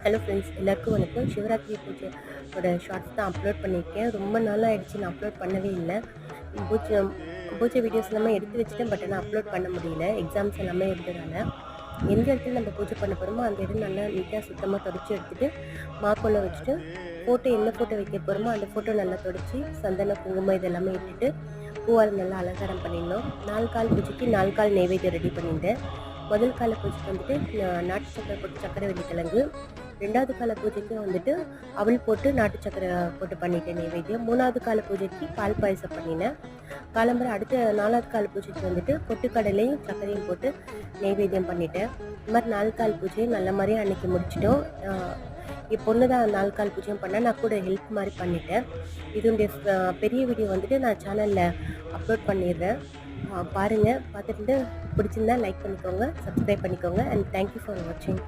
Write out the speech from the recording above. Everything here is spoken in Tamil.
ஹலோ ஃப்ரெண்ட்ஸ், எல்லாருக்கும் வணக்கம். சிவராத்திரி பூஜையோட ஷார்ட்ஸ் தான் அப்லோட் பண்ணியிருக்கேன். ரொம்ப நாளாக ஆயிடுச்சு, நான் அப்லோட் பண்ணவே இல்லை. பூஜை பூஜை வீடியோஸ் எல்லாமே எடுத்து வச்சுட்டேன். பட் ஆனால் அப்லோட் பண்ண முடியல, எக்ஸாம்ஸ் எல்லாமே இருந்ததால். எந்த இடத்துல நம்ம பூஜை பண்ண போகிறோமோ அந்த இடம் நல்லா நீட்டாக சுத்தமாக தொடச்சி எடுத்துகிட்டு மாக்கோலை வச்சுட்டு ஃபோட்டோ என்ன ஃபோட்டோ வைக்க போகிறோமோ அந்த ஃபோட்டோ நல்லா தொடச்சி சந்தன குங்குமம் இதெல்லாமே இட்டுட்டு பூவால் நல்லா அலங்காரம் பண்ணிடணும். 4 கால் பூஜைக்கு 4 கால் நெய்வேத்தியம் ரெடி பண்ணிட்டேன். முதல் கால பூஜைக்கு வந்துட்டு நாட்டு சக்கரை போட்டு சக்கரை வெள்ளிக்கிழங்கு, 2வது கால பூஜைக்கு வந்துட்டு அவல் போட்டு நாட்டு சக்கரை போட்டு பண்ணிட்டேன் நெய்வேத்தியம். 3வது கால பூஜைக்கு பால் பாயசம் பண்ணினேன். காலம்பரை அடுத்த 4வது கால பூஜைக்கு வந்துட்டு பொட்டுக்கடலையும் சர்க்கரையும் போட்டு நெய்வேத்தியம் பண்ணிட்டேன். இந்த மாதிரி 4 கால் பூஜையும் நல்ல மாதிரியே அன்றைக்கி முடிச்சிட்டோம். என் பொண்ணு தான் 4 கால் பூஜையும் பண்ணேன், நான் கூட ஹெல்ப் மாதிரி பண்ணிட்டேன். இதனுடைய பெரிய வீடியோ வந்துட்டு நான் சேனலில் அப்லோட் பண்ணிடுறேன், பாருங்கள். பார்த்துட்டு பிடிச்சிருந்தா லைக் பண்ணிக்கோங்க, சப்ஸ்கிரைப் பண்ணிக்கோங்க. அண்ட் தேங்க்யூ ஃபார் வாட்சிங்.